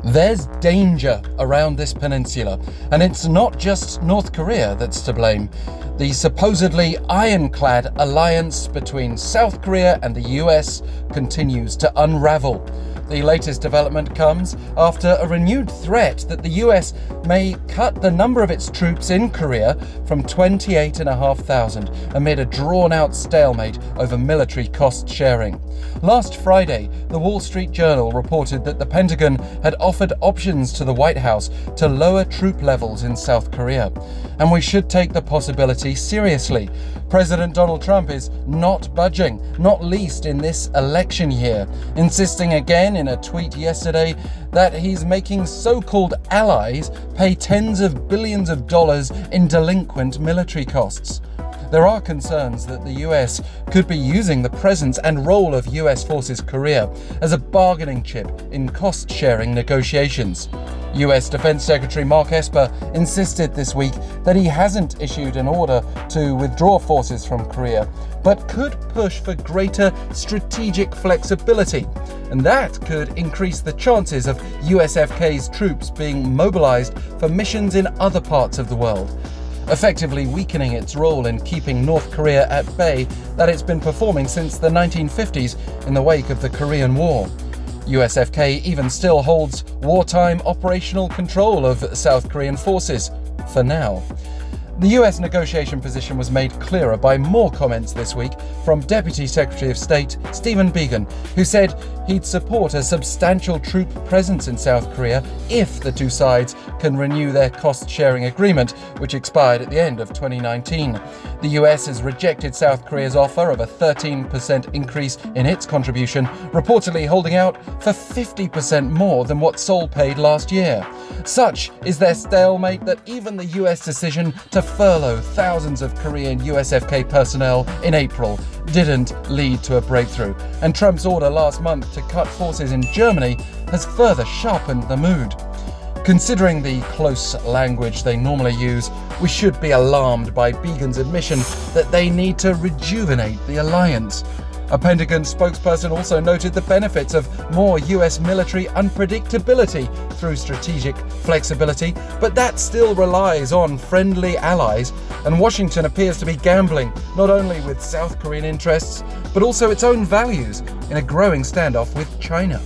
There's danger around this peninsula, and it's not just North Korea that's to blame. The supposedly ironclad alliance between South Korea and the US continues to unravel. The latest development comes after a renewed threat that the US may cut the number of its troops in Korea from 28,500 amid a drawn-out stalemate over military cost sharing. Last Friday, the Wall Street Journal reported that the Pentagon had offered options to the White House to lower troop levels in South Korea. And we should take the possibility seriously. President Donald Trump is not budging, not least in this election year, insisting again in a tweet yesterday that he's making so-called allies pay tens of billions of dollars in delinquent military costs. There are concerns that the US could be using the presence and role of US Forces Korea as a bargaining chip in cost-sharing negotiations. US Defense Secretary Mark Esper insisted this week that he hasn't issued an order to withdraw forces from Korea, but could push for greater strategic flexibility. And that could increase the chances of USFK's troops being mobilized for missions in other parts of the world, effectively weakening its role in keeping North Korea at bay that it's been performing since the 1950s in the wake of the Korean War. USFK even still holds wartime operational control of South Korean forces, for now. The US negotiation position was made clearer by more comments this week from Deputy Secretary of State Stephen Biegun, who said he'd support a substantial troop presence in South Korea if the two sides can renew their cost-sharing agreement, which expired at the end of 2019. The US has rejected South Korea's offer of a 13% increase in its contribution, reportedly holding out for 50% more than what Seoul paid last year. Such is their stalemate that even the US decision to furlough thousands of Korean USFK personnel in April didn't lead to a breakthrough, and Trump's order last month to cut forces in Germany has further sharpened the mood. Considering the close language they normally use, we should be alarmed by Biegun's admission that they need to rejuvenate the alliance. A Pentagon spokesperson also noted the benefits of more US military unpredictability through strategic flexibility, but that still relies on friendly allies, and Washington appears to be gambling not only with South Korean interests, but also its own values in a growing standoff with China.